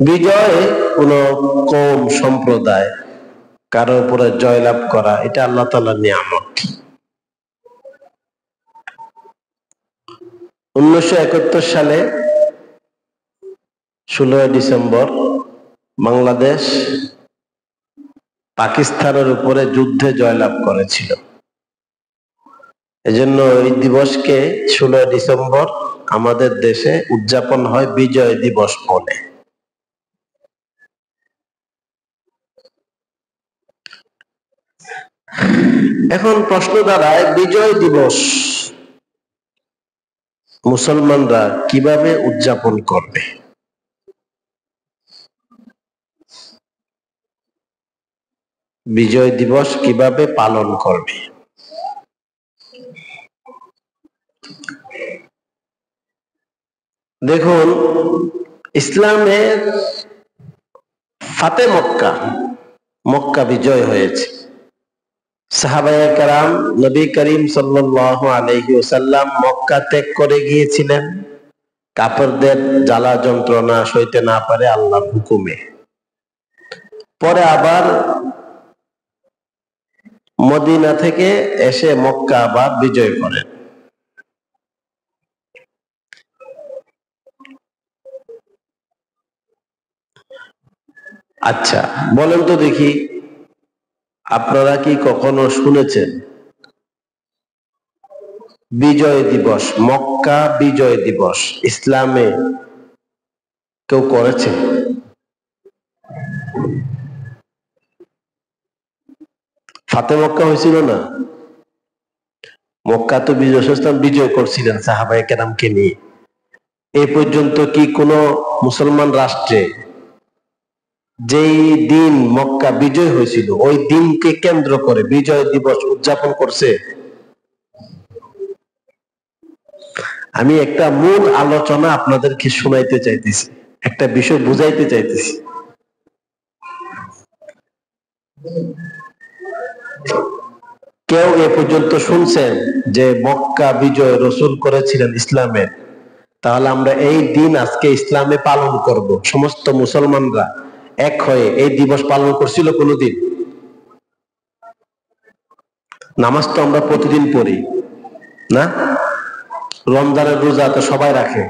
বিজয় কোন কওম সম্প্রদায় কারো উপরে জয়লাভ করা, এটা আল্লাহ তাআলার নিয়ামত। 1971 সালে 16 ডিসেম্বর বাংলাদেশ পাকিস্তানের উপরে যুদ্ধে জয়লাভ করেছিল। এজন্য এই দিবসকে 16 ডিসেম্বর আমাদের দেশে উদযাপন হয় বিজয় দিবস বলে। এখন প্রশ্ন দাঁড়ায়, বিজয় দিবস মুসলমানরা কিভাবে উদযাপন করবে? বিজয় দিবস কিভাবে পালন করবে? দেখুন, ইসলামের ফাতে মক্কা, মক্কা বিজয় হয়েছে। সাহাবায়ে কেরাম নবী করিম সাল্লাল্লাহু আলাইহি ওয়াসাল্লাম মক্কা ত্যাগ করে গিয়েছিলেন কাফেরদের জ্বালা যন্ত্রণা সইতে না পারে আল্লাহর হুকুমে। পরে আবার মদিনা থেকে এসে মক্কা আবার বিজয় করেন। আচ্ছা, বলেন তো দেখি, আপনারা কি কখনো শুনেছেন বিজয় দিবস, মক্কা বিজয় দিবস ইসলামে কেউ করেছে? ফাতে মক্কা হয়েছিল না? মক্কা তো বিজয় করছিলেন সাহাবায়ে কেরামকে নিয়ে। এই পর্যন্ত কি কোন মুসলমান রাষ্ট্রে যেই দিন মক্কা বিজয় হয়েছিল ওই দিনকে কেন্দ্র করে বিজয় দিবস উদযাপন করছে? আমি একটা মূল আলোচনা আপনাদেরকে শোনাইতে চাইতেছি, একটা বিষয় বুঝাইতে চাইতেছি। কেউ এ পর্যন্ত শুনছেন যে মক্কা বিজয় রাসূল করেছিলেন ইসলামের? তাহলে আমরা এই দিন আজকে ইসলামে পালন করব, সমস্ত মুসলমানরা এক হয়ে এই দিবস পালন করছিল কোনদিন? নামাজ তো আমরা প্রতিদিন পড়ি না? রমজানের রোজা তো সবাই রাখে,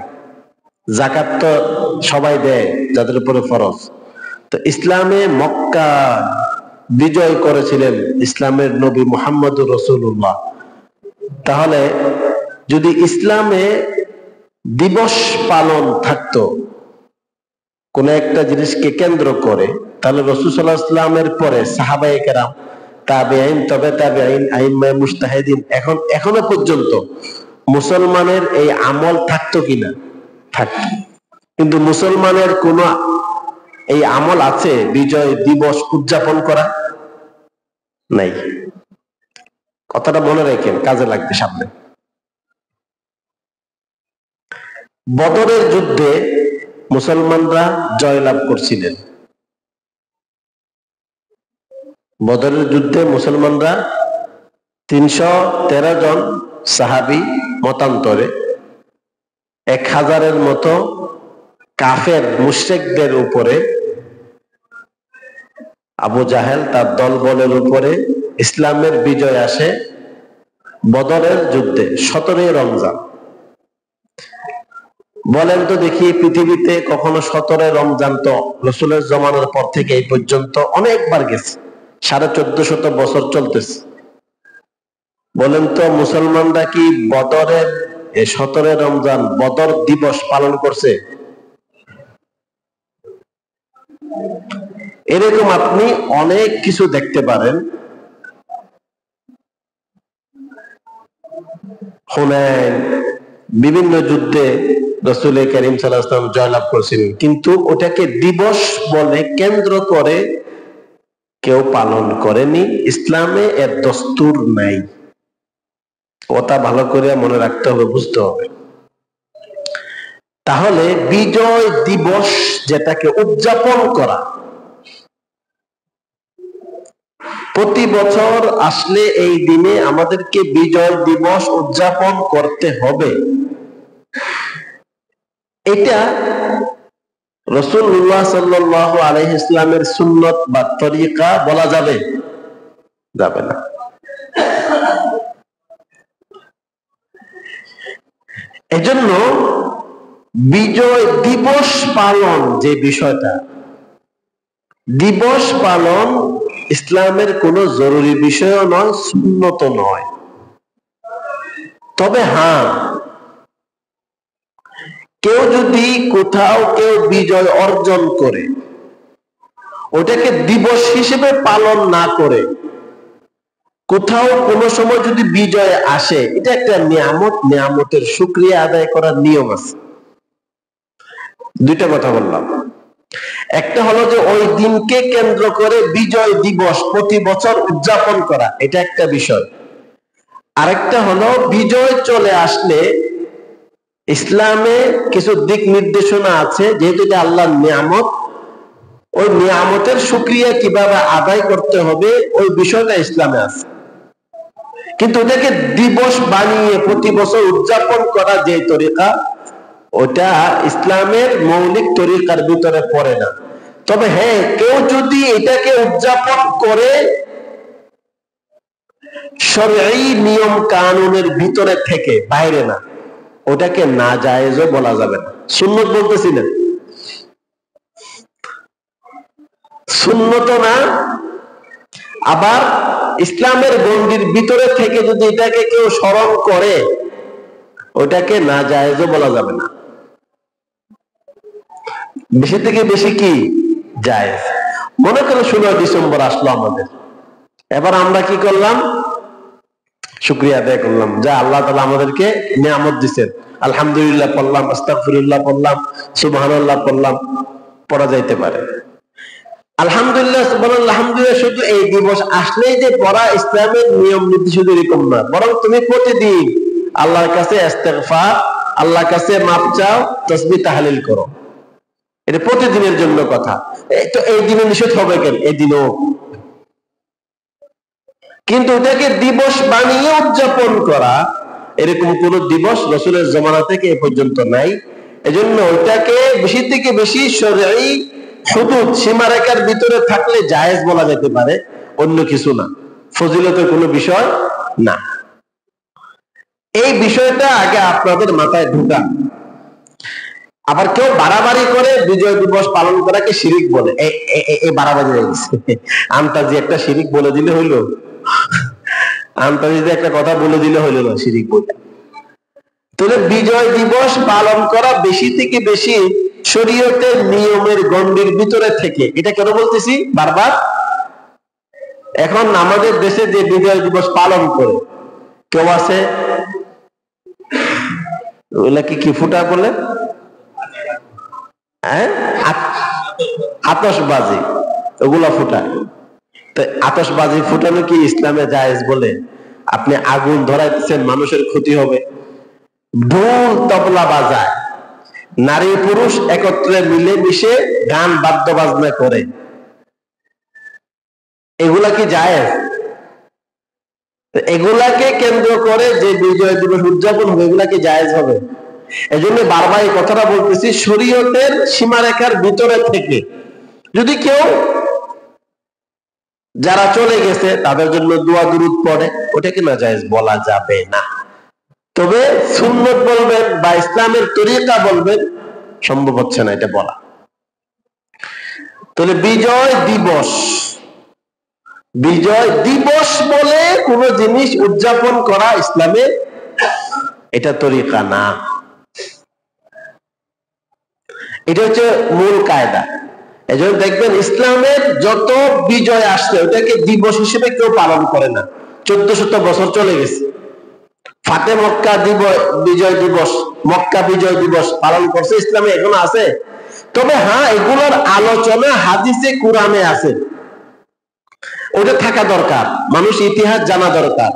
যাকাত তো সবাই দেয় যাদের উপরে ফরজ। তো ইসলামে মক্কা বিজয় করেছিলেন ইসলামের নবী মুহাম্মদুর রাসূলুল্লাহ। তাহলে যদি ইসলামে দিবস পালন থাকতো কোন একটা জিনিসকে কেন্দ্র করে, তাহলে রাসূল সাল্লাল্লাহু আলাইহি ওয়াসাল্লামের পরে সাহাবায়ে কেরাম, তাবেঈন, তবে তাবেঈন, আইম্মায়ে মুজতাহিদিন, এখনো পর্যন্ত মুসলমানের এই আমল থাকতো কিনা? থাকতো। কিন্তু মুসলমানের কোন এই আমল আছে বিজয় দিবস উদযাপন করা? নাই। কথাটা মনে রাখেন, কাজে লাগবে সামনে। বদরের যুদ্ধে মুসলমানরা জয়লাভ করছিলেন। বদরের যুদ্ধে মুসলমানরা 313 জন সাহাবী মতান্তরে 1000-এর মতো কাফের মুশরিকদের উপরে, আবু জাহেল তার দলবলের উপরে ইসলামের বিজয় আসে বদরের যুদ্ধে 17 রমজান। বলেন তো দেখি, পৃথিবীতে কখনো 17 রমজান তো রাসূলের জমানার পর থেকে এই পর্যন্ত অনেকবার গেছে, 1450 বছর চলতেছে। বলেন তো মুসলমানরা কি বদরের 17 রমজান বদর দিবস পালন করছে? এরকম আপনি অনেক কিছু দেখতে পারেন। হুনাইন, বিভিন্ন যুদ্ধে রাসূল কারীম সাল্লাল্লাহু আলাইহি ওয়াসাল্লাম জয়লাভ করেছিলেন, কিন্তু ওটাকে দিবস বলে কেন্দ্র করে কেউ পালন করেনি। ইসলামে এর দস্তুর নাই। কথা ভালো করে মনে রাখতে হবে, বুঝতে হবে। তাহলে বিজয় দিবস যেটাকে উদযাপন করা, প্রতি বছর আসলে এই দিনে আমাদেরকে বিজয় দিবস উদযাপন করতে হবে, এটা রাসূলুল্লাহ সাল্লাল্লাহু আলাইহি ইসলামের সুন্নত বা তরিকা বলা যাবে? যাবে না। এজন্য বিজয় দিবস পালন যে বিষয়টা, দিবস পালন ইসলামের কোনো জরুরি বিষয় নয়, সুন্নত নয়। তবে হ্যাঁ, কেউ যদি কোথাও কেউ বিজয় অর্জন করে ওটাকে দিবস হিসেবে পালন না করে কোথাও কোনো সময় যদি বিজয় আসে, এটা একটা নিয়ামত, নিয়ামতের শুকরিয়া আদায় করার নিয়ম আছে। দুইটা কথা বললাম। একটা হলো যে ওই দিনকে কেন্দ্র করে বিজয় দিবস প্রতি বছর উদযাপন করা, এটা একটা বিষয়। আরেকটা হলো বিজয় চলে আসলে ইসলামে কিছু দিক নির্দেশনা আছে, যেহেতু এটা আল্লাহর নিয়ামত, ওই নিয়ামতের শুকরিয়া কিভাবে আদায় করতে হবে ওই বিষয়টা ইসলামে আছে। কিন্তু ওটাকে দিবস বানিয়ে প্রতি বছর উদযাপন করা যে তরিকা, ওটা ইসলামের মৌলিক তরিকার ভিতরে পড়ে না। তবে হ্যাঁ, কেউ যদি এটাকে উদযাপন করে শরঈ নিয়ম কানুনের ভিতরে থেকে, বাইরে না, ওটাকে না জায়েজও বলা যাবে না। সুন্নত বলতেছি না, সুন্নত না। আবার ইসলামের গণ্ডির ভিতরে থেকে যদি এটাকে কেউ স্মরণ করে ওটাকে না জায়েজও বলা যাবে না। বেশি থেকে বেশি কি জায়েজ। মনে করো 16 ডিসেম্বর আসলো আমাদের, এবার আমরা কি করলাম? শুকরিয়া আদায় করলাম, যা আল্লাহ তাআলা আমাদেরকে নিয়ামত দিচ্ছেন। আলহামদুলিল্লাহ পড়লাম, আস্তাগফিরুল্লাহ পড়লাম, সুবহানাল্লাহ পড়লাম, পড়া যাইতে পারে। আলহামদুলিল্লাহ সুবহানাল্লাহ আলহামদুলিল্লাহ শুধু এই দিবস আসলেই যে পড়া ইসলামের নিয়ম নীতি শুধু এরকম না, বরং তুমি প্রতিদিন আল্লাহর কাছে ইস্তেগফার, আল্লাহর কাছে মাপ চাও, তাসবিহ তাহলিল করো। এটা প্রতিদিনের জন্য কথা। তো এই দিনে নিষেধ হবে কেন? এই দিনও কিন্তু এটাকে দিবস বানিয়ে উদযাপন করা, এরকম কোন দিবস রাসূলের জামানা থেকে এ পর্যন্ত নাই। এজন্য ওইটাকে বেশি থেকে বেশি শরঈ হুদুদ সীমারেখার ভিতরে থাকলে জায়েজ বলা যেতে পারে, অন্য কিছু না, ফজিলতের কোনো বিষয় না। এই বিষয়টা আগে আপনাদের মাথায় ঢুকা। আবার কেউ বাড়াবাড়ি করে বিজয় দিবস পালন করাকে শিরিক বলে। এই বাড়াবাড়ি হয়ে গেছে, আন্তাজি একটা শিরিক বলে দিলে হইলো, আন্তাজিতে একটা কথা বলে দিলে হইলো না শিরিক বলে। তাহলে বিজয় দিবস পালন করা বেশি থেকে বেশি শরীয়তের নিয়মের গণ্ডির ভিতরে থেকে, এটা কেন বলতেছি বারবার? এখন আমাদের দেশে যে বিজয় দিবস পালন করে কেউ আছে, ওগুলাকে কি ফুটা বলে? আতশবাজি, ওগুলা ফুটায়। তো আতশবাজি ফুটানো কি ইসলামে জায়েজ বলে? আপনি আগুন ধরাইতেছেন, মানুষের ক্ষতি হবে। ঢোল তবলা বাজায়, নারী পুরুষ একত্রে মিলে মিশে গান বাদ্য বাজনা করে, এগুলা কি জায়েজ? এগুলাকে কেন্দ্র করে যে বিজয় দিবস উদযাপন হবে, এগুলা কি জায়েজ হবে? এজন্য বারবার এই কথাটা বলতেছি, শরীয়তের সীমারেখার ভিতরে থেকে যদি কেউ, যারা চলে গেছে তাদের জন্য দোয়া দুরূদ পড়ে, ওটাকে না জায়েজ বলা যাবে না। তবে সুন্নত বলবেন বা ইসলামের তরিকা বলবেন, সম্ভব হচ্ছে না এটা বলা। তাহলে বিজয় দিবস, বিজয় দিবস বলে কোন জিনিস উদযাপন করা ইসলামে এটা তরিকা না। এটা হচ্ছে মূল কায়দা। এজন্য দেখবেন ইসলামের যত বিজয় আসছে ওটাকে দিবস হিসেবে কেউ পালন করে না। 1400 বছর চলে গেছে, ফাতে মক্কা বিজয় দিবস, মক্কা বিজয় দিবস পালন করছে, ইসলামে এখনো আছে। তবে হ্যাঁ, এগুলোর আলোচনা হাদিসে কুরআনে আছে, ওটা থাকা দরকার, মানুষ ইতিহাস জানা দরকার।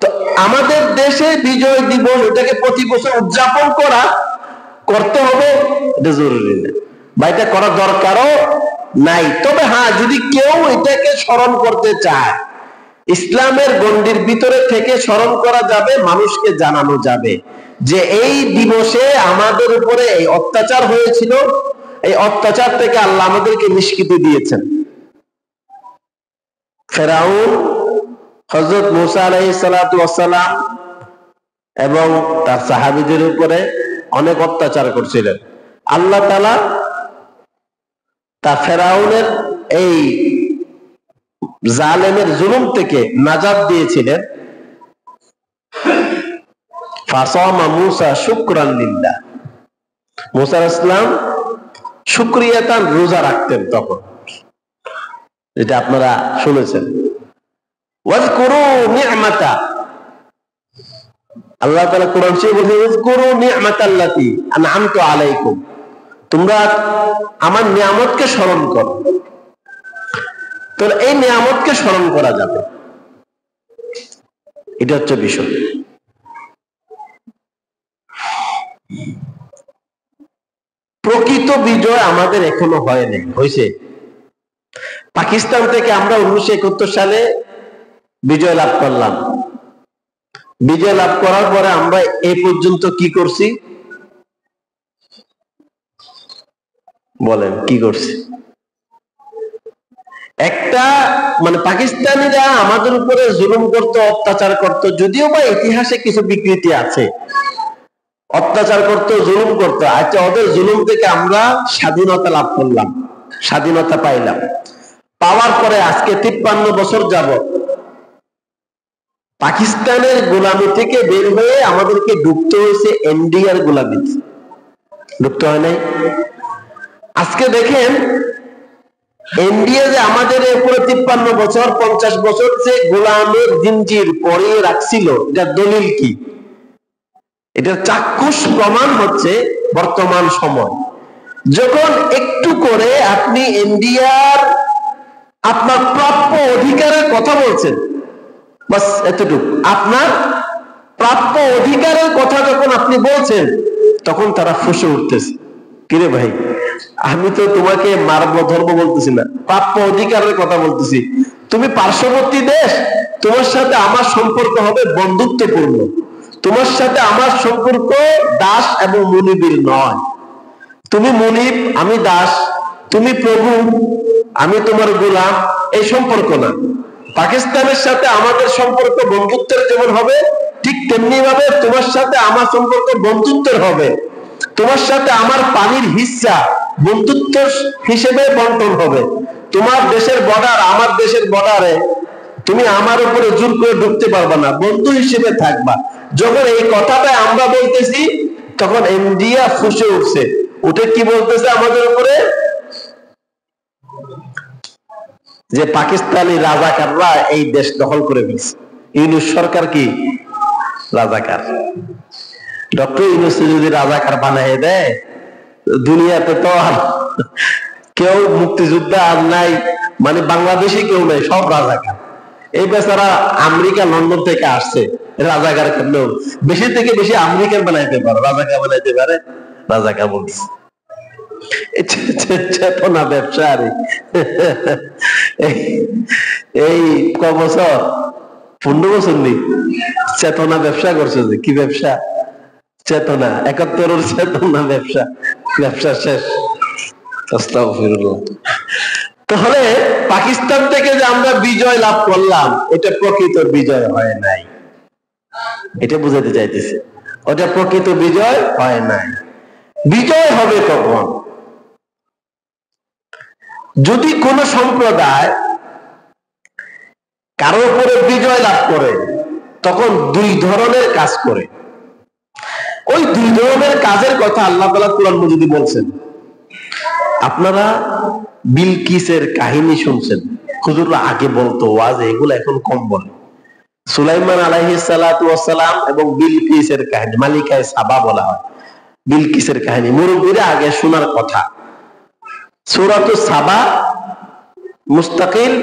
তো আমাদের দেশে বিজয় দিবস ওটাকে প্রতি বছর উদযাপন করতে হবে এটা জরুরি না, বা এটা করার দরকারও নাই। তবে হ্যাঁ, যদি কেউ এটাকে স্মরণ করতে চায়, ইসলামের গণ্ডির ভিতরে থেকে স্মরণ করা যাবে, মানুষকে জানানো যাবে যে এই দিবসে আমাদের উপরে এই অত্যাচার হয়েছিল, এই অত্যাচার থেকে আল্লাহ আমাদেরকে নিষ্কৃতি দিয়েছেন। ফেরাউন হযরত মূসা আলাইহিস সালাতু ওয়াস সালাম এবং তার সাহাবীদের উপরে অনেক অত্যাচার করছিলেন। আল্লাহ তাআলা তা ফেরাউনের এই জালেমের জুলুম থেকে নাজাত দিয়েছিলেন। ফাসামা মূসা শুকরান লিল্লাহ, মূসা আলাইহিস সালাম শুকরিয়াতান রোজা রাখতেন তখন, যেটা আপনারা শুনেছেন। ওয়াজকুরু নি'মাতা, আল্লাহ তাআলা কোরআন শরীফে বলেছেন ওয়াজকুরু নি'মাতাল্লাতী আন'আমতু আলাইকুম, তোমরা আমার নিয়ামতকে স্মরণ করো। তো এই নিয়ামতকে স্মরণ করা যাবে, এটা হচ্ছে বিষয়। প্রকৃত বিজয় আমাদের এখনো হয়নি, হয়েছে। পাকিস্তান থেকে আমরা 1971 সালে বিজয় লাভ করলাম। বিজয় লাভ করার পরে আমরা এই পর্যন্ত কি করছি বলেন, কি করছি? একটা মানে পাকিস্তানিরা আমাদের উপরে জুলুম করতো, অত্যাচার করতো, যদিও বা ইতিহাসে কিছু বিকৃতি আছে, অত্যাচার করতো, জুলুম করতো। আচ্ছা, ওদের জুলুম থেকে আমরা স্বাধীনতা লাভ করলাম, স্বাধীনতা পাইলাম। পাওয়ার পরে আজকে 53 বছর যাবত পাকিস্তানের গোলামি থেকে বের হয়ে আমাদেরকে ঢুকতে হয়েছে ইন্ডিয়ার গোলামি, ঢুকতে হয় নাই। আজকে দেখেন ইন্ডিয়া যে আমাদের উপরে 53 বছর 50 বছর যে গোলামের জিঞ্জির পরিয়ে রাখছিল, যার দলিল কি? এটার চাক্ষুষ প্রমাণ হচ্ছে বর্তমান সময়, যখন একটু করে আপনি ইন্ডিয়ার আপনার প্রাপ্য অধিকারের কথা বলছেন, বাস এতটুকু, আপনার প্রাপ্য অধিকারের কথা যখন আপনি বলছেন, তখন তারা ফুঁসে উঠতেছে, কিরে ভাই, আমি তো তোমাকে মারবো ধরবো বলতেছি না, প্রাপ্য অধিকারের কথা বলতেছি। তুমি পার্শ্ববর্তী দেশ, তোমার সাথে আমার সম্পর্ক হবে বন্ধুত্বপূর্ণ, তোমার সাথে আমার সম্পর্ক দাস এবং মুনিবের নয়। তুমি মুনিব, আমি দাস, তুমি প্রভু, আমি তোমার গোলাম, এই সম্পর্ক না। পাকিস্তানের সাথে আমাদের সম্পর্ক বন্ধুত্বের যেমন হবে, ঠিক তেমনি ভাবে তোমার সাথে আমার সম্পর্ক বন্ধুত্বের হবে। তোমার সাথে আমার পানির হিস্সা বন্ধুত্ব হিসেবে বন্টন হবে। তোমার দেশের বর্ডার আমার দেশের বর্ডারে, তুমি আমার উপরে জোর করে ঢুকতে পারবা না, বন্ধু হিসেবে থাকবা। যখন এই কথাটা আমরা বলতেছি, তখন ইন্ডিয়া ফুঁসে উঠছে, উঠে কি বলতেছে আমাদের উপরে? যে পাকিস্তানি রাজাকাররা এই দেশ দখল করে ফেলছে। ইউনূস সরকার কি রাজাকার? ডক্টর ইউনূস যদি রাজাকার বানিয়ে দেয়, দুনিয়াতে তো আর কেউ মুক্তিযোদ্ধা আর নাই, মানে বাংলাদেশে কেউ নাই, সব রাজাকার। এই বেচারা আমেরিকা লন্ডন থেকে আসছে, রাজাকার কেন? বেশি থেকে বেশি আমেরিকান বানাইতে পারে, রাজাকার বানাইতে পারে? রাজাকার বলছে চেতনা ব্যবসা। আর এই ক বছর 15 বছর নেই চেতনা ব্যবসা করছে। যে কি ব্যবসা? চেতনা, 71 চেতনা ব্যবসা, ব্যবসা শেষ। তাহলে পাকিস্তান থেকে যে আমরা বিজয় লাভ করলাম, এটা প্রকৃত বিজয় হয় নাই, এটা বুঝাতে চাইতেছে। ওটা প্রকৃত বিজয় হয় নাই। বিজয় হবে কখন? যদি কোন সম্প্রদায় কারো উপরে বিজয় লাভ করে, তখন দুই ধরনের কাজ করে। ওই দুই ধরনের কাজের কথা আল্লাহ তাআলা কুরআন মাজিদে বলছেন। আপনারা বিলকিসের কাহিনী শুনছেন, হুজুররা আগে বলতো ওয়াজ, এগুলো এখন কম বলে। সুলাইমান আলাইহিস সালাতু ওয়াস সালাম এবং বিলকিসের কাহিনী, মালিকায়ে সাবা বলা হয়। বিলকিসের কাহিনী মুরব্বিরা আগে শোনার কথা। সূরাতুস সাবা মুস্তাকিল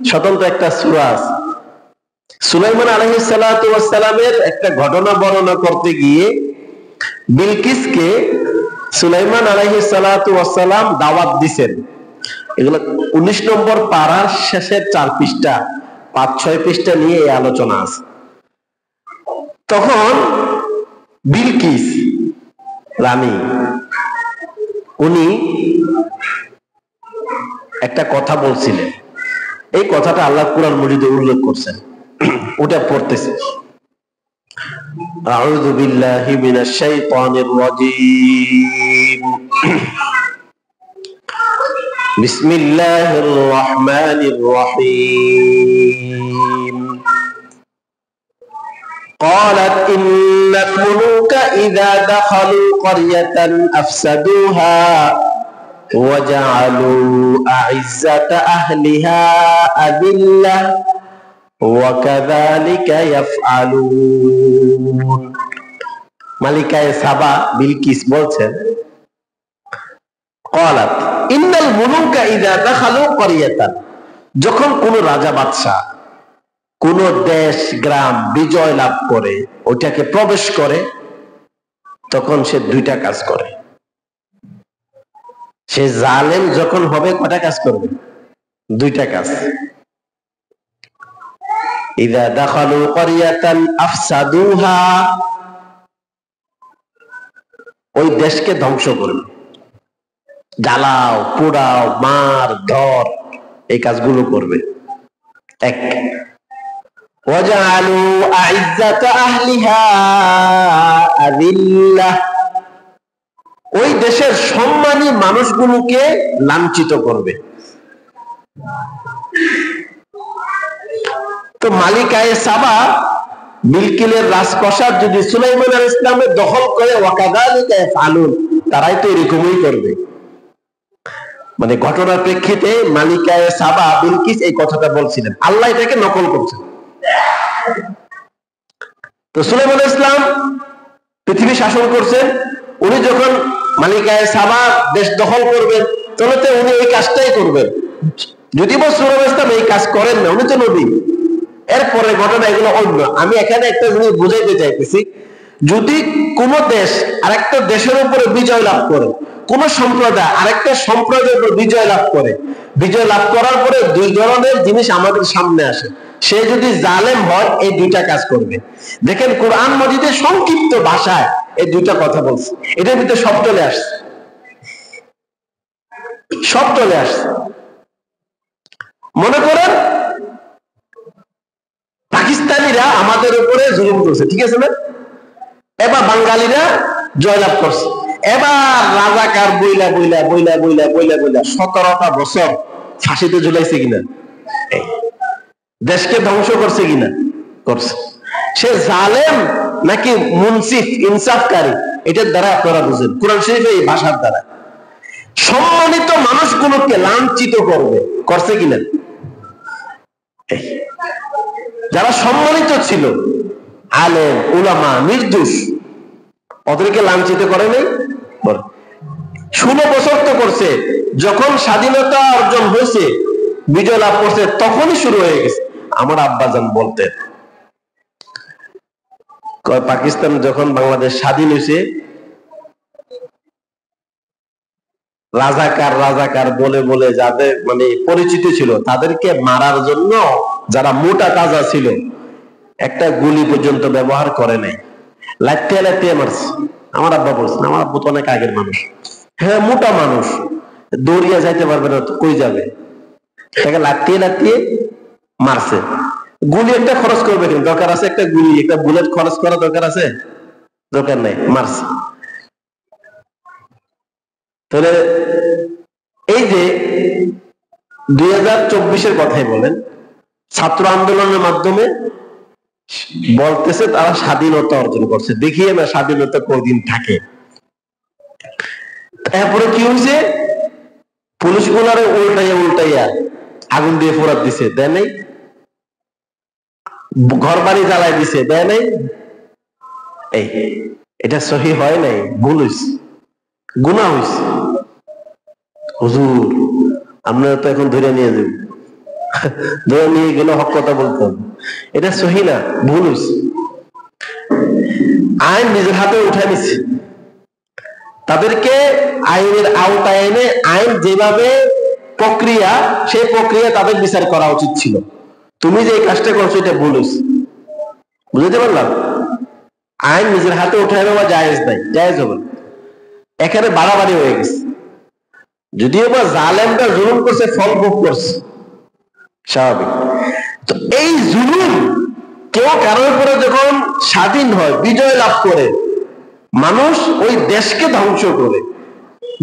স্বতন্ত্র একটা সূরা আছে। সুলাইমান আলাইহিস সালাতু ওয়াস সালামের একটা ঘটনা বর্ণনা করতে গিয়ে বিলকিসকে সুলাইমান আলাইহিস সালাতু ওয়াস সালাম দাওয়াত দিবেন। এগুলো 19 নম্বর পারার শেষের 4 পৃষ্ঠা, 5-6 পৃষ্ঠা নিয়ে এই আলোচনা আছে। তখন বিলকিস রানী, উনি একটা কথা বলছিলেন, এই কথাটা আল্লাহ কুরআন মজিদে উল্লেখ করছেন, ওটা পড়তেছে। আউযু বিল্লাহি মিনাশ শাইতানির রাজীম। বিসমিল্লাহির রহমানির রহিম। قالت إن الملوك إذا دخلوا قرية أفسدوها وجعلوا أعزة أهلها أذلة وكذلك يفعلون। মালিকায়ে সাবা বিলকিস বলছেন, قالت إن الملوك إذا دخلوا قرية, যখন কোন রাজা বাদশা কোন দেশ গ্রাম বিজয় লাভ করে, ওটাকে প্রবেশ করে, তখন সে দুইটা কাজ করে। সে জালেম যখন হবে কয়টা কাজ করবে? দুইটা কাজ। ইযা দাখালু ক্বরিয়াতান আফসাদুহা, ওই দেশকে ধ্বংস করবে, জ্বালাও পোড়াও মার ধর, এই কাজগুলো করবে। এক, ওয়াজআলু আইজ্জাতা আহলিহা আযিল্লাহ, ওই দেশের সম্মানী মানুষগুলোকে লাঞ্ছিত করবে। তো মালিকায়ে সাবা বিলকিলের রাজপ্রাসাদ যদি সুলাইমান আলাইহিস সালামের দখল করে, ওয়াকাযালিকা ইয়াফআলুন, তারাই তো এরকমই করবে। মানে ঘটনার প্রেক্ষিতে মালিকায়ে সাবা বিলকিস এই কথাটা বলছিলেন, আল্লাহ এটাকে নকল করছেন। তো সুলাইমান আলাইহিস সালাম পৃথিবী শাসন করছেন, উনি যখন মালিকায়ে সাবা দেশ দখল করবেন, তাহলে তো উনি এই কাজটাই করবেন। যদি সুলাইমান আলাইহিস সালাম এই কাজ করেন না, উনি তো নবী। এরপরে ঘটনা এগুলো অন্য। আমি এখানে একটা জিনিস বুঝাইতে চাইতেছি, যদি কোন দেশ আরেকটা দেশের উপরে বিজয় লাভ করে, কোন সম্প্রদায় আরেকটা সম্প্রদায়ের উপর বিজয় লাভ করে, বিজয় লাভ করার পরে দুই ধরনের জিনিস আমাদের সামনে আসে। সে যদি জালেম হয়, এই দুইটা কাজ করবে। দেখেন কোরআন মাজিদে সংক্ষিপ্ত ভাষায় এই দুইটা কথা বলছে, এটার ভিতরে সব চলে আসছে, সব চলে আসছে। মনে করেন পাকিস্তানিরা আমাদের উপরে জুলুম করছে, ঠিক আছে না? এবার বাঙালিরা জয়লাভ করছে, এবার রাজাকার বইলা বইলা বইলা বইলা বইলা বইলা 17টা বছর ফাঁসিতে ঝুলাইছে কিনা? দেশকে ধ্বংস করছে কিনা? করছে। সে জালেম নাকি মুনসিফ ইনসাফকারী, এটার দ্বারা আপনারা বুঝেন, কোরআন শরীফে এই ভাষার দ্বারা। সম্মানিত মানুষগুলোকে লাঞ্ছিত করবে, করছে কিনা? যারা সম্মানিত ছিল, আলেম উলামা নির্দোষ, ওদেরকে লাঞ্ছিত করে নাই? 16 বছর তো করছে। যখন স্বাধীনতা অর্জন হয়েছে, বিজয় লাভ করছে, তখনই শুরু হয়ে গেছে। আমার আব্বাজান বলতেন, পাকিস্তান যখন বাংলাদেশ স্বাধীন হয়েছে, রাজাকার রাজাকার বলে বলে যাদের মানে পরিচিত ছিল, তাদেরকে মারার জন্য যারা মোটা তাজা ছিল, একটা গুলি পর্যন্ত ব্যবহার করে নাই, লাঠিয়ে লাঠিয়ে মারছে। আমার আব্বা বলছেন, আমার আব্বু তো অনেক আগের মানুষ, হ্যাঁ মোটা মানুষ, দৌড়িয়ে যাইতে পারবে না তো কই যাবে, তাকে লাঠিয়ে লাঠিয়ে মারছে। গুলি একটা খরচ করবে, কিন্তু দরকার আছে একটা গুলি, একটা বুলেট খরচ করা দরকার আছে? দরকার নাই, মারছে। তাহলে এই যে 2024-এর কথাই বলেন, ছাত্র আন্দোলনের মাধ্যমে বলতেছে তারা স্বাধীনতা অর্জন করছে, দেখিয়ে না স্বাধীনতা কতদিন থাকে। তারপরে কি হয়েছে, পুলিশ গুলারে উল্টাইয়া উল্টাইয়া আগুন দিয়ে ফোড়াত দিছে, দেয় নাই? ঘর বাড়ি জ্বালাই দিছে, দেয় নাই? এই এটা সহি হয় নাই, ভুল হয়েছে, গুনাহ হয়েছে। হুজুর আপনারা তো এখন ধরে নিয়ে যাবেন, ধরে নিয়ে গেলে হক কথা বলতে হবে, এটা সহি না, ভুল হয়েছে। আইন নিজের হাতে উঠে নিচ্ছে, তাদেরকে আইনের আওতায় এনে আইন যেভাবে প্রক্রিয়া, সেই প্রক্রিয়া তাদের বিচার করা উচিত ছিল। তুমি যে এই কাজটা করছো এটা ভুল হয়েছে, বুঝতে পারলাম? আইন নিজের হাতে উঠে নেওয়া জায়েজ নাই, জায়েজ হবে। এখানে বাড়াবাড়ি হয়ে গেছে। যদিও বা জালেমরা জুলুম করছে, ফল ভোগ করছে, স্বাভাবিক। তো এই জুলুম কেউ কারোর উপরে যখন স্বাধীন হয়, বিজয় লাভ করে, মানুষ ওই দেশকে ধ্বংস করে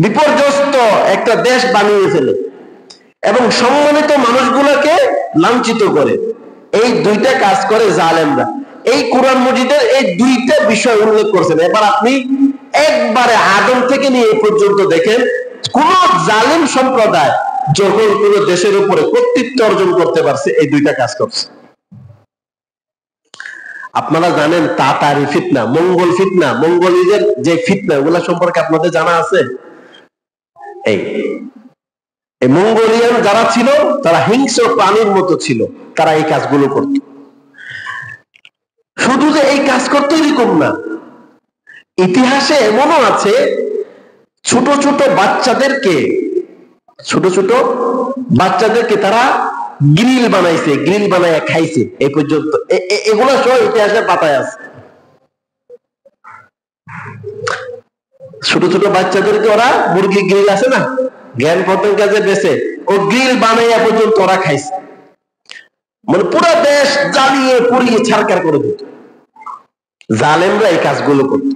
বিপর্যস্ত একটা দেশ বানিয়ে ফেলে এবং সম্মানিত মানুষগুলোকে লাঞ্ছিত করে। এই দুইটা কাজ করে জালেমরা। এই কোরআন মজিদের এই দুইটা বিষয় উল্লেখ করছেন। এবার আপনি একবারে আদম থেকে নিয়ে এই পর্যন্ত দেখেন, কোন জালেম সম্প্রদায় যখন কোন দেশের উপরে কর্তৃত্ব অর্জন করতে পারছে, এই দুইটা কাজ করছে। আপনারা জানেন তাতারি ফিতনা, মঙ্গল ফিতনা, মঙ্গোলীদের যে ফিতনা, ওগুলা সম্পর্কে আপনাদের জানা আছে? এই মঙ্গোলিয়ান যারা ছিল, তারা হিংস্র প্রাণীর মতো ছিল, তারা এই কাজগুলো করত। শুধু যে এই কাজ করতো এরকম না, ইতিহাসে এমনও আছে ছোট ছোট বাচ্চাদেরকে তারা গ্রিল বানাইছে, গ্রিল বানায় খাইছে। এই পর্যন্ত এগুলো সব ইতিহাসের পাতায় আছে। ছোট ছোট বাচ্চাদেরকে ওরা মুরগি গ্রিল আছে না, জ্ঞান পতন কাজে বেছে, ও গ্রিল বানাইয়া পর্যন্ত ওরা খাইছে। মানে পুরো দেশ জ্বালিয়ে পুড়িয়ে ছারকার করে দিত। জালেমরা এই কাজগুলো করত।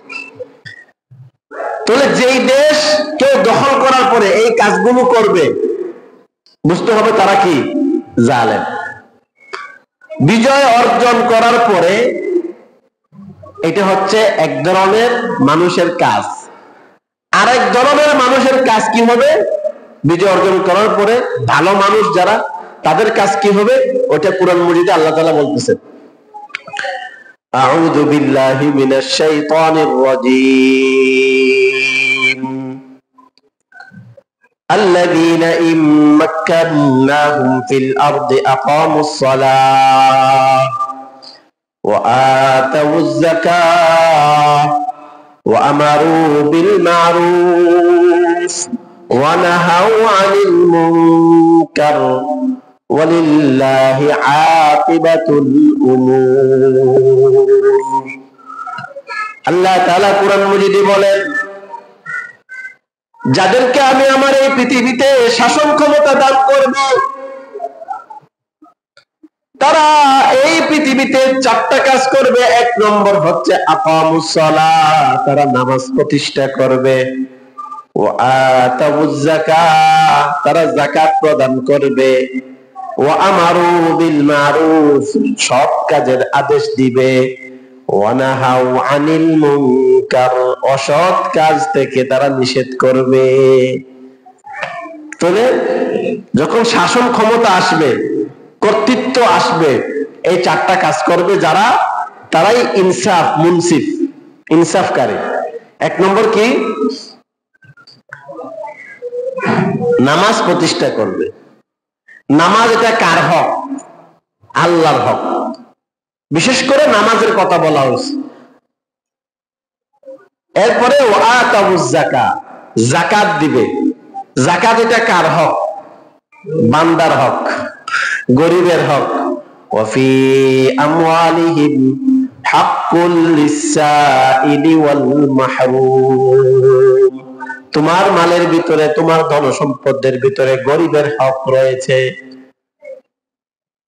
তাহলে যেই দেশ কেউ দখল করার পরে এই কাজগুলো করবে, বুঝতে হবে তারা কি জালেম। বিজয় অর্জন করার পরে এটা হচ্ছে এক ধরনের মানুষের কাজ। আরেক ধরনের মানুষের কাজ কি হবে? বিজয় অর্জন করার পরে ভালো মানুষ যারা, তাদের কাজ কি হবে? ওটা কোরআন মাজিদে আল্লাহ তাআলা বলতেছেন, আউযু বিল্লাহি মিনাশ শাইতানির রাজীম, الذين إن مكناهم في الأرض أقاموا الصلاة وآتوا الزكاة وأمروا بالمعروف ونهوا عن المنكر ولله عاقبة الأمور। আল্লাহ তাআলা কোরআন মাজিদে বলেন, যাদেরকে আমি আমার এই পৃথিবীতে শাসন ক্ষমতা দান করব, তারা এই পৃথিবীতে চারটা কাজ করবে। এক নম্বর হচ্ছে আকামুস সালাহ, তারা নামাজ প্রতিষ্ঠা করবে। ওয়া আতাউজ যাকাত, তারা যাকাত প্রদান করবে। ওয়া আমারু বিল মারুফ, সৎ কাজের আদেশ দিবে। ওয়া নাহাউ আনিল মুনকার, অসৎ কাজ থেকে তারা নিষেধ করবে। তবে যখন শাসন ক্ষমতা আসবে, কর্তৃত্ব আসবে, এই চারটা কাজ করবে যারা, তারাই ইনসাফ, মুনসিফ, ইনসাফকারী। এক নম্বর কি? নামাজ প্রতিষ্ঠা করবে। নামাজ এটা কার হক? আল্লাহর হক। বিশেষ করে নামাজের কথা বলা হয়েছে। এরপরে ওয়াতাউজ যাকাত, যাকাত দিবে। যাকাত এটা কার হক? বান্দার হক, গরিবের হক। ওয়াফি আমওয়ালিহিম হাক্কুল লিসাইলি ওয়াল মাহরুম, তোমার মালের ভিতরে, তোমার ধন সম্পদের ভিতরে গরিবের হক রয়েছে।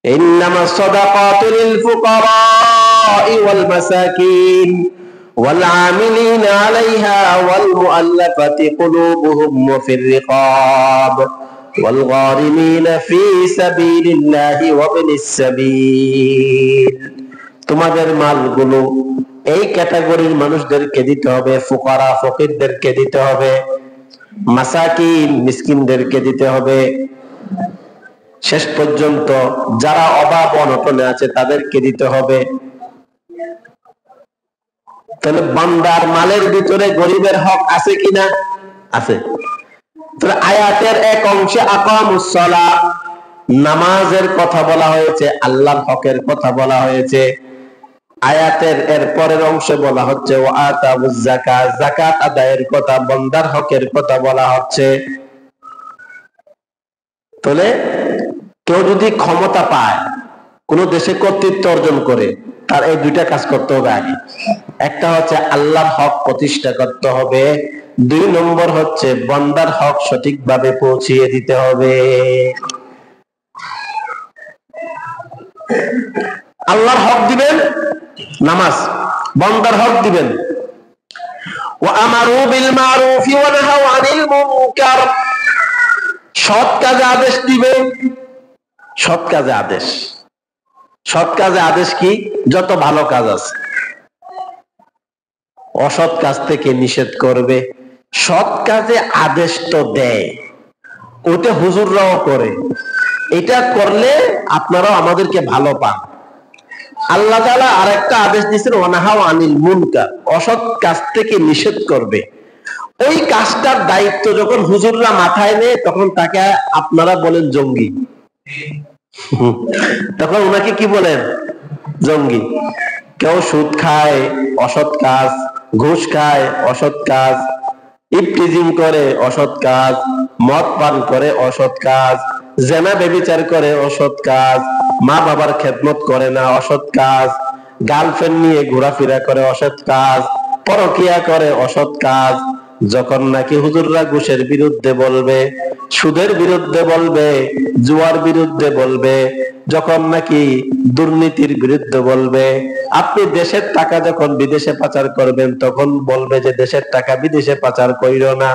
ইন্নামাস সাদাকাতু লিল ফুকারা'i ওয়াল মাসাকিন ওয়াল আমিলিনা আলাইহা ওয়াল মুআল্লাফাতি কুলুবুহুম ওয়া ফির রিকাব ওয়াল গারিমিনা ফি সাবিলিল্লাহি ওয়া ইবনিস সাবিল। তোমাদের মালগুলো এই ক্যাটাগরির মানুষদেরকে দিতে হবে। ফুকারা, ফকিরদেরকে দিতে হবে। মাসাকিন, মিসকিনদেরকে দিতে হবে। শেষ পর্যন্ত যারা অভাব অনটনে আছে তাদেরকে দিতে হবে। তাহলে বান্দার মালের ভিতরে গরিবের হক আছে কিনা? আছে। তাহলে আয়াতের এক অংশে আকামুস সালাহ, নামাজের কথা বলা হয়েছে, আল্লাহর হকের কথা বলা হয়েছে। আয়াতের এর পরের অংশে বলা হচ্ছে ওয়াতাউজ যাকাত, যাকাত আদায়ের কথা, বান্দার হকের কথা বলা হচ্ছে। তাহলে কেউ যদি ক্ষমতা পায়, কোন দেশে কর্তৃত্ব অর্জন করে, তার এই দুইটা কাজ করতে হবে আগে। একটা হচ্ছে আল্লাহর হক প্রতিষ্ঠা করতে হবে, 2 নম্বর হচ্ছে বান্দার হক সঠিকভাবে পৌঁছিয়ে দিতে হবে। আল্লাহর হক দিবেন নামাজ, বান্দার হক দিবেন ওয়া আমারু বিল মারুফি ওয়া নাহাউ আনিল মুনকার, সৎ কাজে আদেশ দিবেন। সৎ কাজে আদেশ, সৎ কাজে আদেশ কি? যত ভালো কাজ আছে অসৎ কাজ থেকে নিষেধ করবে। সৎ কাজে আদেশ তো দেয়, ওটা হুজুররাও করে। এটা করলে আপনারাও আমাদেরকে ভালো পান। আল্লাহ তাআলা আরেকটা আদেশ দিয়েছেন ওয়া নাহাউ আনিল মুনকার, অসৎ কাজ থেকে নিষেধ করবে। ওই কাজটার দায়িত্ব যখন হুজুররা মাথায় নেয় তখন তাকে আপনারা বলেন জঙ্গি। তখন ওনাকে কি বলেন? জঙ্গি। কেউ সুদ খায় অসৎ কাজ, ঘুষ খায় অসৎ কাজ, ইফটিজিং করে অসৎ কাজ, মদ পান করে অসৎ কাজ, জেনা ব্যভিচার করে অসৎ কাজ, মা বাবার খেদমত করে না অসৎ কাজ, গার্লফ্রেন্ড নিয়ে ঘোরাফেরা করে অসৎ কাজ, পরকিয়া করে অসৎ কাজ। যখন নাকি হুজুররা ঘুষের বিরুদ্ধে বলবে, সুদের বিরুদ্ধে বলবে, জুয়ার বিরুদ্ধে বলবে, যখন নাকি দুর্নীতির বিরুদ্ধে বলবে, আপনি দেশের টাকা যখন বিদেশে পাচার করবেন তখন বলবে যে দেশের টাকা বিদেশে পাচার কইরো না,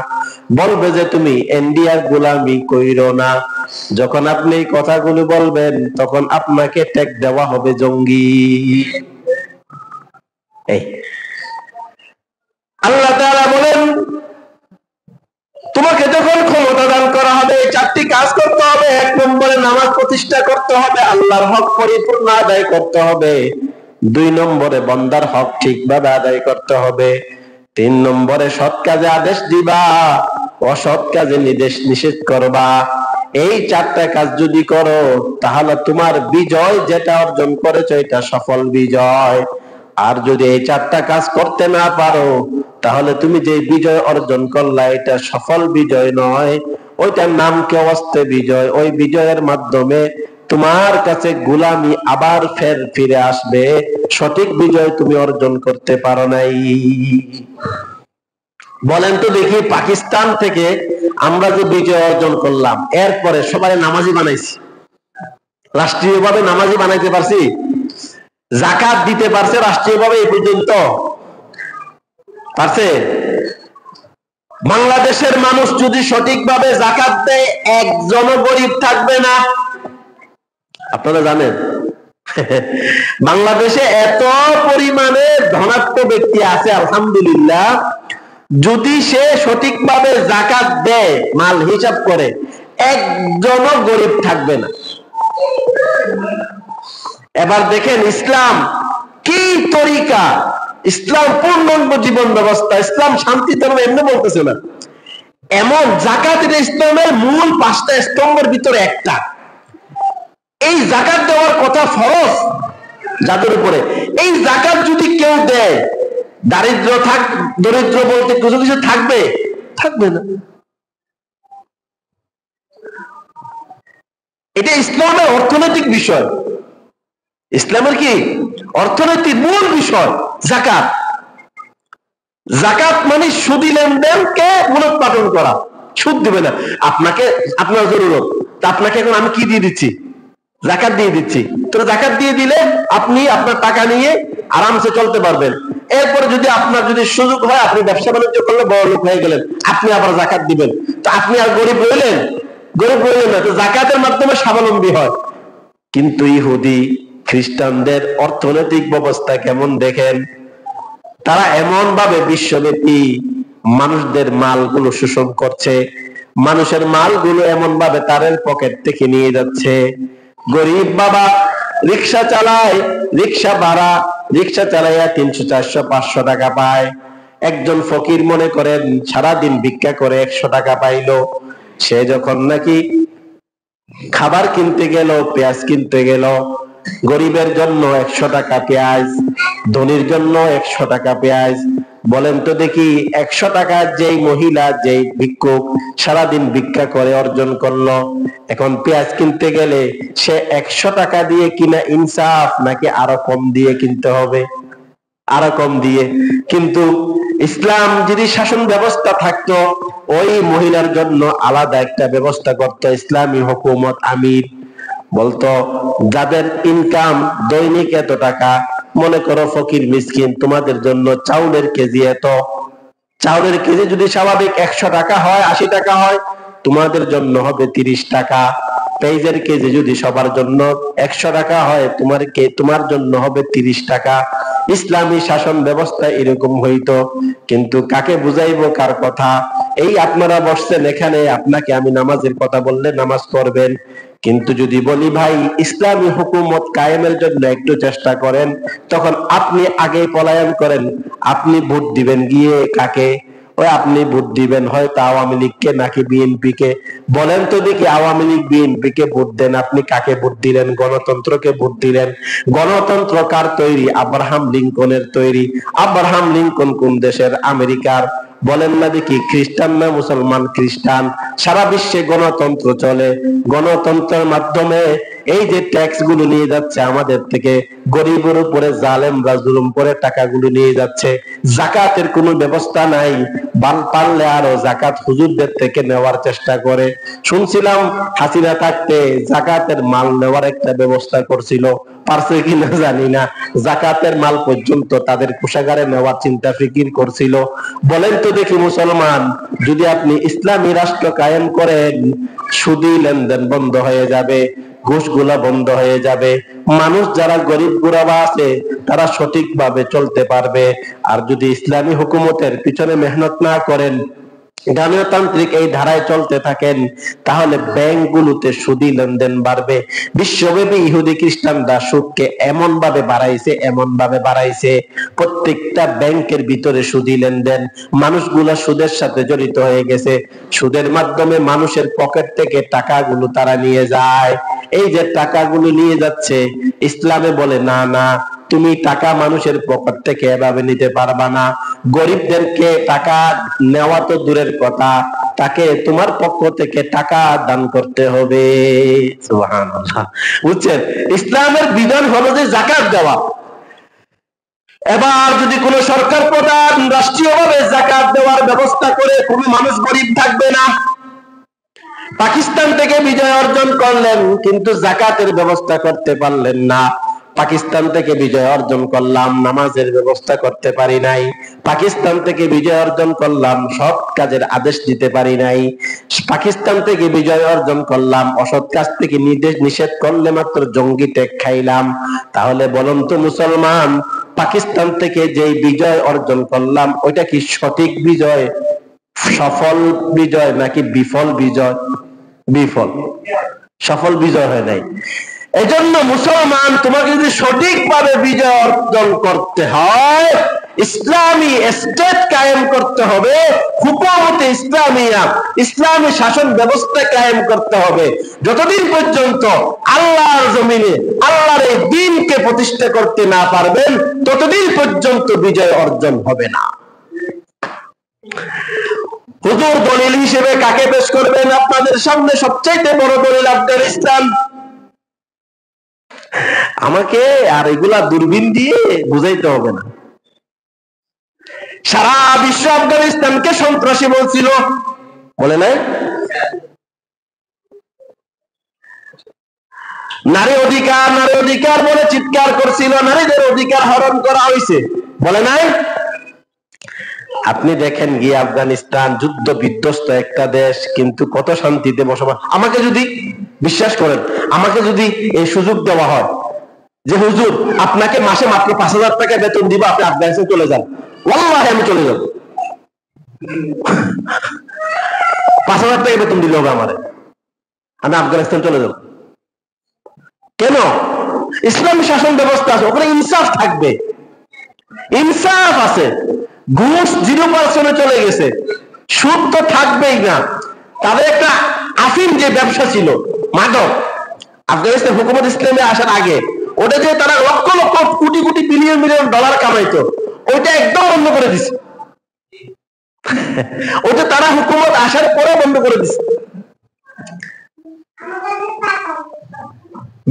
বলবে যে তুমি ইন্ডিয়ার গোলামি কইরো না। যখন আপনি এই কথাগুলো বলবেন তখন আপনাকে ট্যাগ দেওয়া হবে জঙ্গি। এই আল্লাহ তাআলা বলেন তোমাকে যখন ক্ষমতা দান করা হবে 4টি কাজ করতে হবে। 1 নম্বরে নামাজ প্রতিষ্ঠা করতে হবে, আল্লাহর হক পরিপূর্ণ আদায় করতে হবে। 2 নম্বরে বান্দার হক ঠিকভাবে আদায় করতে হবে। 3 নম্বরে সৎ কাজে আদেশ দিবা, অসৎ কাজে নিষেধ করবা। এই 4টা কাজ যদি করো তাহলে তোমার বিজয় যেটা অর্জন করেছো এটা সফল বিজয়। আর যদি এই 4টা কাজ করতে না পারো তাহলে তুমি যে বিজয় অর্জন করলা এটা সফল বিজয় নয়, ওইটার নাম কেবস্তে বিজয়। ওই বিজয়ের মাধ্যমে তোমার কাছে গোলামি আবার ফিরে আসবে, সঠিক বিজয় তুমি অর্জন করতে পারো নাই। বলেন তো দেখি, পাকিস্তান থেকে আমরা যে বিজয় অর্জন করলাম এরপরে সবাই নামাজি বানাইছি, রাষ্ট্রীয়ভাবে নামাজি বানাইতে পারছি? যাকাত দিতে পারছে রাষ্ট্রীয়ভাবে এই পর্যন্ত? পারছে? বাংলাদেশের মানুষ যদি সঠিকভাবে যাকাত দেয় একজনও গরিব থাকবে না। আপনারা জানেন বাংলাদেশে এত পরিমাণে ধনাত্ম ব্যক্তি আছে আলহামদুলিল্লাহ, যদি সে সঠিকভাবে যাকাত দেয় মাল হিসাব করে একজনও গরিব থাকবে না। এবার দেখেন ইসলাম কি তরিকা, ইসলাম পূর্ণাঙ্গ জীবন ব্যবস্থা, ইসলাম শান্তি ধর্ম এমনি বলতেছে না। এমন যাকাত ইসলামের মূল 5টা স্তম্ভের ভিতরে একটা। এই যাকাত দেওয়ার কথা ফরজ যাদের উপরে, এই যাকাত যদি কেউ দেয় দরিদ্র বলতে কিছু কিছু থাকবে? থাকবে না। এটা ইসলামের অর্থনৈতিক বিষয়, ইসলামের কি অর্থনৈতিক মূল বিষয় যাকাত। যাকাত মানে সুদী লেনদেনকে মূলোৎপাটন করা। সুদ দিবে না আপনাকে, আপনার জরুরত, আপনাকে এখন আমি কি দিয়ে দিচ্ছি? যাকাত দিয়ে দিচ্ছি। তো যাকাত দিয়ে দিলে আপনি আপনার টাকা নিয়ে আরামসে চলতে পারবেন। এরপরে যদি আপনার সুযোগ হয় আপনি ব্যবসা বাণিজ্য করলে বড় লোক হয়ে গেলেন, আপনি আবার যাকাত দিবেন, তো আপনি আর গরিব রইলেন? গরিব রইলেন না। তো যাকাতের মাধ্যমে স্বাবলম্বী হয়। কিন্তু ইহুদি খ্রিস্টানদের অর্থনৈতিক ব্যবস্থা কেমন দেখেন, তারা এমন ভাবে বিশ্বব্যাপী মানুষদের মালগুলো শোষণ করছে, মানুষের মালগুলো এমন ভাবে তাদের পকেট থেকে নিয়ে যাচ্ছে। গরিব বাবা রিক্সা চালায়, রিক্সা ভাড়া, রিক্সা চালাইয়া 300, 400, 500 টাকা পায়। একজন ফকির মনে করেন সারাদিন ভিক্ষা করে 100 টাকা পাইলো, সে যখন নাকি খাবার কিনতে গেল, পেঁয়াজ কিনতে গেল, গরিবের জন্য 100 টাকা পেঁয়াজ, ধনীর জন্য 100 টাকা পেঁয়াজ। বলেন তো দেখি 100 টাকা যেই মহিলা, যেই ভিক্ষুক সারাদিন ভিক্ষা করে অর্জন করলো, এখন পেঁয়াজ কিনতে গেলে সে 100 টাকা দিয়ে কিনা ইনসাফ নাকি আরো কম দিয়ে কিনতে হবে? আরো কম দিয়ে। কিন্তু ইসলাম যদি শাসন ব্যবস্থা থাকতো, ওই মহিলার জন্য আলাদা একটা ব্যবস্থা করতো ইসলামী হুকুমত। আমির বলতো যাদের ইনকাম দৈনিক এত টাকা, মনে করো ফকির মিসকিন, তোমাদের জন্য চাউলের কেজি এত, চাউলের কেজি যদি স্বাভাবিক 100 টাকা হয়, 80 টাকা হয়, তোমাদের জন্য হবে 30 টাকা। পেঁয়াজের কেজি যদি সবার জন্য 100 টাকা হয়, তোমার জন্য হবে 30 টাকা। ইসলামী শাসন ব্যবস্থা এরকম হইতো। কিন্তু কাকে বুঝাইবো কার কথা? এই আপনারা বসছেন এখানে, আপনাকে আমি নামাজের কথা বললে নামাজ পড়বেন, কিন্তু যদি বলি ভাই ইসলামী হুকুমত কায়েমের জন্য একটু চেষ্টা করেন, তখন আপনি আগে পলায়ন করেন। আপনি ভোট দিবেন গিয়ে কাকে? ওই আপনি ভোট দিবেন হয়তো আওয়ামী লীগকে নাকি বিএনপি কে। বলেন তো দেখি, আওয়ামী লীগ বিএনপি কে ভোট দেন, আপনি কাকে ভোট দিলেন? গণতন্ত্রকে ভোট দিলেন। গণতন্ত্র কার তৈরি? আব্রাহাম লিঙ্কনের তৈরি। আব্রাহাম লিঙ্কন কোন দেশের? আমেরিকার। বলেন না দেখি, খ্রিস্টান না মুসলমান? খ্রিস্টান। সারা বিশ্বে গণতন্ত্র চলে। গণতন্ত্রের মাধ্যমে এই যে ট্যাক্স গুলো নিয়ে যাচ্ছে আমাদের থেকে, গরিবের উপরে জালেমরা জুলুম করে টাকাগুলো নিয়ে যাচ্ছে। জাকাতের কোনো ব্যবস্থা নাই। পারলে আরো জাকাত হুজুরদের থেকে নেওয়ার চেষ্টা করে। শুনছিলাম হাসিনা থাকতে জাকাতের মাল নেওয়ার একটা ব্যবস্থা করছিল, পারছে কিনা জানি না। জাকাতের মাল পর্যন্ত তাদের কোষাগারে নেওয়ার চিন্তা ফিকির করছিল। বলেন তো দেখি মুসলমান, যদি আপনি ইসলামী রাষ্ট্র কায়েম করেন, সুদী লেনদেন বন্ধ হয়ে যাবে, ঘুষগুলা বন্ধ হয়ে যাবে, মানুষ যারা গরিব গুরাবা আছে তারা সঠিকভাবে চলতে পারবে। আর যদি ইসলামী হুকুমতের পিছনে মেহনত না করেন, গণতান্ত্রিক এই ধারায় চলতে থাকেন, তাহলে ব্যাংকগুলোতে সুদী লেনদেন বাড়বে। বিশ্বব্যাপী ইহুদি খ্রিস্টানরা সুদকে এমন ভাবে বাড়াইছে, প্রত্যেকটা ব্যাংকের ভিতরে সুদী লেনদেন। মানুষগুলা সুদের সাথে জড়িত হয়ে গেছে। সুদের মাধ্যমে মানুষের পকেট থেকে টাকাগুলো তারা নিয়ে যায়। এই যে টাকাগুলো নিয়ে যাচ্ছে, ইসলামে বলে না না, তুমি টাকা মানুষের পকেট থেকে এভাবে নিতে পারবা না। গরিবদেরকে টাকা নেওয়া তো দূরের কথা, তাকে তোমার পক্ষ থেকে টাকা দান করতে হবে। সুবহানাল্লাহ। বুঝছেন, ইসলামের বিধান হলো যে যাকাত দেওয়া। এবার যদি কোন সরকার প্রধান রাষ্ট্রীয়ভাবে যাকাত দেওয়ার ব্যবস্থা করে, কোনো মানুষ গরিব থাকবে না। পাকিস্তান থেকে বিজয় অর্জন করলেন, কিন্তু যাকাতের ব্যবস্থা করতে পারলেন না। পাকিস্তান থেকে বিজয় অর্জন করলাম, নামাজের ব্যবস্থা করতে পারি নাই। পাকিস্তান থেকে বিজয় অর্জন করলাম, সৎ কাজের আদেশ দিতে পারি নাই। পাকিস্তান থেকে বিজয় অর্জন করলাম, অসৎ কাজ থেকে নিষেধ করলে মাত্র জঙ্গি টেক খাইলাম। তাহলে বলুন তো মুসলমান, পাকিস্তান থেকে যে বিজয় অর্জন করলাম, ওইটা কি সঠিক বিজয়, সফল বিজয় নাকি বিফল বিজয়? বিফল, সফল বিজয় হয় নাই। এজন্য মুসলমান, তোমাকে যদি সঠিকভাবে বিজয় অর্জন করতে হয়, ইসলামী স্টেট কায়েম করতে হবে, হুকুমতে ইসলামিয়া, ইসলামী শাসন ব্যবস্থা কায়েম করতে হবে। যতদিন পর্যন্ত আল্লাহর জমিনে আল্লাহর এই দ্বীনকে প্রতিষ্ঠা করতে না পারবেন, ততদিন পর্যন্ত বিজয় অর্জন হবে না। হুজুর দলিল হিসেবে কাকে পেশ করবেন? আপনাদের সামনে সবচেয়ে বড় দলিল আফগানিস্তান। আমাকে আর এগুলা দূরবীন দিয়ে বুঝাইতে হবে না। সারা বিশ্ব আফগানিস্তানকে সন্ত্রাসী বলছিল, বলে নাই? নারী অধিকার, নারী অধিকার বলে চিৎকার করছিল, নারীদের অধিকার হরণ করা হয়েছে, বলে নাই? আপনি দেখেন গিয়ে আফগানিস্তান যুদ্ধ বিধ্বস্ত একটা দেশ, কিন্তু কত শান্তিতে বসবাস। আমাকে যদি বিশ্বাস করেন, আমাকে যদি এই সুযোগ দেওয়া হয় যে হুজুর আপনাকে মাসে মাত্র 5,000 টাকা বেতন দিব, আপনি আফগানিস্তান চলে যান, ওয়াল্লাহি আমি চলে যাব। 5,000 টাকা বেতন দিলে হবে আমারে, আমি আফগানিস্তান চলে যাব। কেন? ইসলামী শাসন ব্যবস্থা আছে, ওখানে ইনসাফ থাকবে, ইনসাফ আছে। ঘুষ 0% চলে গেছে, সুদ তো থাকবেই না। তাদের একটা আফিম যে ব্যবসা ছিল, মাদক, আফগানিস্তান হুকুমত ইসলামে আসার আগে ওটা যে তারা lakh lakh crore crore billion billion dollar কামাইতো, ওইটা একদম বন্ধ করে দিছে। ওটা তারা হুকুমত আসার পরে বন্ধ করে দিছে।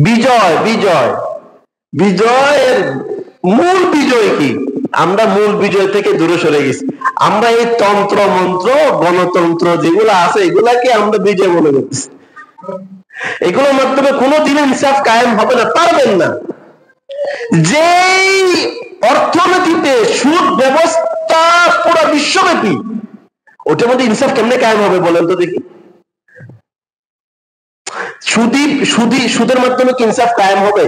বিজয়, বিজয়, বিজয়ের মূল বিজয় কি? আমরা মূল বিজয় থেকে দূরে সরে গেছি। আমরা এই তন্ত্র মন্ত্র গণতন্ত্র যেগুলো আছে এগুলাকে আমরা বিজয় মনে করতেছি। এগুলোর মাধ্যমে কোনোদিন ইনসাফ কায়েম হবে না, পারবেন না। যেই অর্থনীতিতে সুদ ব্যবস্থা পুরো বিশ্বব্যাপী, ওটার মধ্যে ইনসাফ কেমনে কায়েম হবে বলেন তো দেখি? সুদের মাধ্যমে কি ইনসাফ কায়েম হবে?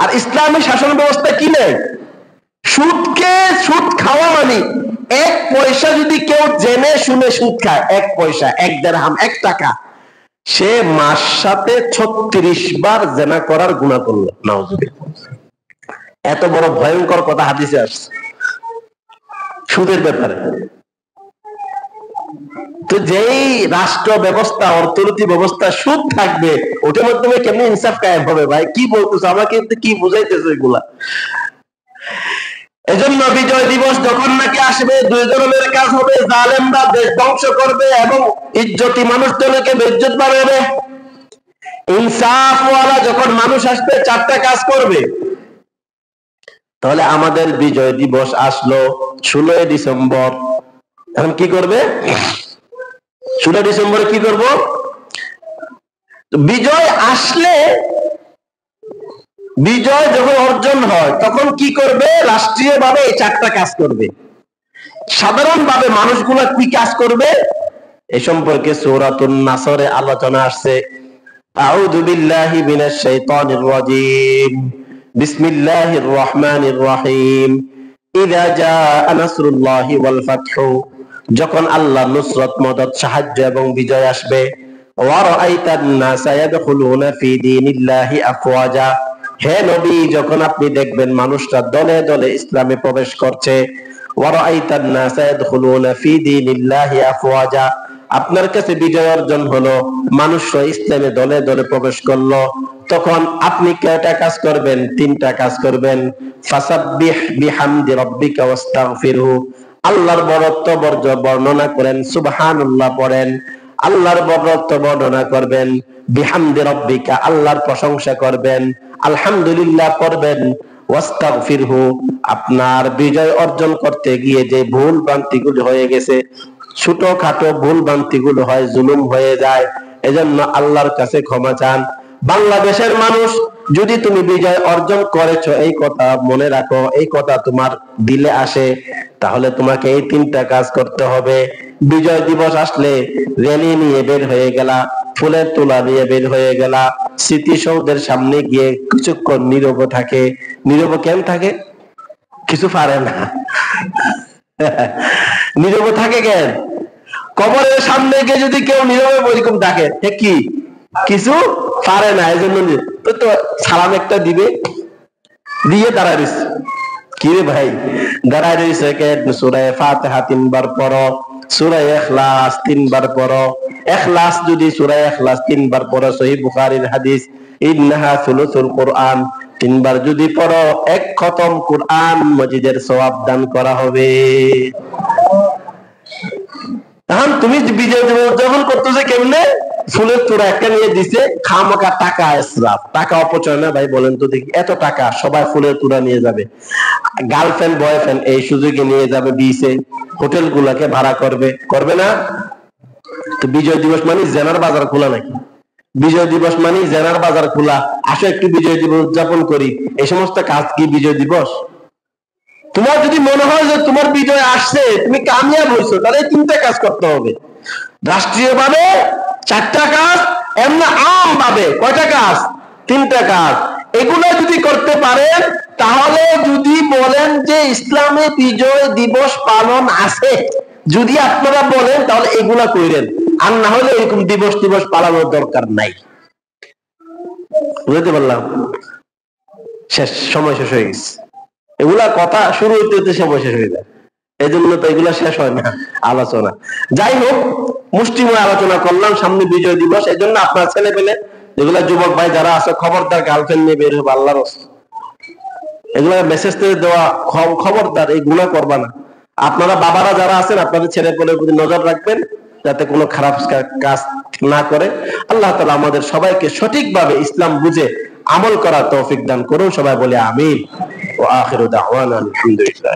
আর ইসলামী শাসন ব্যবস্থা কি নেই? সুদ খাওয়া মানে 1 পয়সা যদি কেউ জেনে শুনে সুদ খায়, 1 পয়সা, 1 দিরহাম, 1 টাকা, সে মাস সাথে 36 বার জেনা করার গুনাহ করলো। নাউজুবিল্লাহ। এত বড় ভয়ঙ্কর কথা হাদিসে আসছে সুদের ব্যাপারে। তো যেই রাষ্ট্র ব্যবস্থা, অর্থনৈতিক ব্যবস্থা সুদ থাকবে, ওটার মাধ্যমে কেমনি ইনসাফ কায়েম হবে? ভাই কি বলতেছো আমাকে, কি বুঝাইতেছো এগুলা? এজন্য বিজয় দিবস যখন নাকি আসবে, 2 ধরনের কাজ হবে। জালেমরা দেশ ধ্বংস করবে এবং ইজ্জতি মানুষজনকে বেইজ্জত বানাবে। ইনসাফওয়ালা যখন মানুষ আসবে, 4টা কাজ করবে। তাহলে আমাদের বিজয় দিবস আসলো 16 ডিসেম্বর। এখন কি করবে? 16 ডিসেম্বরে কি করব? বিজয় আসলে, বিজয় যখন অর্জন হয় তখন কি করবে? রাষ্ট্রীয়ভাবে এই 4টা কাজ করবে। সাধারণভাবে মানুষগুলো কি কাজ করবে এ সম্পর্কে সূরাতুন নাসরে আলোচনা আসছে। আউযু বিল্লাহি মিনাশ শাইতানির রাজীম। বিসমিল্লাহির রহমানির রহিম। ইযা জাআ নাসরুল্লাহি ওয়াল ফাতহু, যখন আল্লাহ নুসরত, মদদ, সাহায্য এবং বিজয় আসবে। ওয়া রাআইতান নাসা ইয়াদখুলুনা ফি দীনিল্লাহি আফওয়াজা, হে নবী, যখন আপনি দেখবেন মানুষরা দলে দলে ইসলামে প্রবেশ করছে। ওয়া রাআইতান নাসা ইয়াদখুলুনা ফি দীনিল্লাহি আফওয়াজা, আপনার কাছে বিজয় অর্জন হলো, মানুষরা ইসলামে দলে দলে প্রবেশ করলো। তখন আপনি কয়টা কাজ করবেন? 3টা কাজ করবেন। ফাসাব্বিহ বিহামদি রাব্বিকা ওয়াস্তাগফিরহু, আল্লাহর বরত্ব বর্ণনা করেন, সুবহানাল্লাহ পড়েন। আল্লাহর বরত্ব বর্ণনা করবেন, বিহামদি রাব্বিকা, আল্লাহর প্রশংসা করবেন, আলহামদুলিল্লাহ পড়বেন, ওয়াস্তাগফিরহু, আপনার বিজয় অর্জন করতে গিয়ে যে ভুল ভ্রান্তিগুলো হয়ে গেছে, ছোটখাটো ভুল ভ্রান্তিগুলো হয়, জুলুম হয়ে যায়, এজন্য আল্লাহর কাছে ক্ষমা চান। বাংলাদেশের মানুষ, যদি তুমি বিজয় অর্জন করেছো এই কথা মনে রাখো, এই কথা তোমার দিলে আসে, তাহলে তোমাকে এই 3টা কাজ করতে হবে। বিজয় দিবস আসলে র্যালি নিয়ে বের হয়ে গেলা, ফুলের তোলা নিয়ে বের হয়ে গেলা, স্মৃতিসৌধের সামনে গিয়ে কিছুক্ষণ নীরব থাকে। নীরব কেন থাকে? কিছু পারে না। নীরব থাকে কেন? কবরের সামনে গিয়ে যদি কেউ নীরবে বৈরকম থাকে, কি কিছু পারে না, এই জন্য তো সালাম একটা দিবে, দিয়ে দাঁড়ায় রয়েছে। কি রে ভাই, দাঁড়ায় রয়েছে সূরা ফাতিহা 3 বার পড়ো, সূরা ইখলাস 3 বার পড়ো। ইখলাস যদি সূরা ইখলাস 3 বার পড়ো, সহিহ বুখারীর হাদিস, ইন্নাহা সুলুসুল কুরআন, 3 বার যদি পড়ো 1 খতম কুরআন মজিদের সওয়াব দান করা হবে। এখন তুমি বিজয় দিবস যখন করতেছে কেমনে? ফুলের তোড়া একটা নিয়ে দিছে, খামাকা টাকা ইসরাফ, টাকা অপচয় না ভাই? বলেন তো দেখি, এত টাকা সবাই ফুলের তোড়া নিয়ে যাবে, গার্লফ্রেন্ড বয়ফ্রেন্ড এই সুযোগে নিয়ে যাবে বিচে, হোটেল গুলাকে ভাড়া করবে, করবে না? তো বিজয় দিবস মানে জেনার বাজার খোলা নাকি? বিজয় দিবস মানে জেনার বাজার খোলা, আসো একটু বিজয় দিবস উদযাপন করি, এই সমস্ত কাজ কি বিজয় দিবস? তোমার যদি মনে হয় যে তোমার বিজয় আসছে, তুমি কামিয়াব হইছো, তাহলে 3টা কাজ করতে হবে। রাষ্ট্রীয় ভাবে 4টা কাজ, এমনি আম ভাবে কয়টা কাজ? 3টা কাজ। এগুলো যদি করতে পারেন, তাহলে যদি বলেন যে ইসলামে বিজয় দিবস পালন আছে, যদি আপনারা বলেন, তাহলে এগুলা কইরেন, আর না হলে এরকম দিবস পালনের দরকার নাই। বুঝতে পারলাম? শেষ, সময় শেষ হয়ে গেছে। এগুলা কথা শুরু হইতে হইতে সময় শেষ হয়ে যায়, এই জন্য তো এগুলা শেষ হয় না আলোচনা। যাই হোক, মুষ্টিময় আলোচনা করলাম, সামনে বিজয় দিবস, এই জন্য আপনার ছেলে পেলে যেগুলা যুবক ভাই যারা আছে, খবরদার গার্লফ্রেন্ড নিয়ে বের হবে, আল্লাহর রাস্তায়। এগুলা মেসেজ থেকে দেওয়া, খবরদার এই গুনাহ করবা না। আপনারা বাবারা যারা আছেন, আপনাদের ছেলে পেলের প্রতি নজর রাখবেন যাতে কোনো খারাপ কাজ না করে। আল্লাহ তাআলা আমাদের সবাইকে সঠিকভাবে ইসলাম বুঝে আমল করার তৌফিক দান করুন। সবাই বলে আমিন। ওয়া আখিরু দাওয়ানা আলহামদুলিল্লাহ।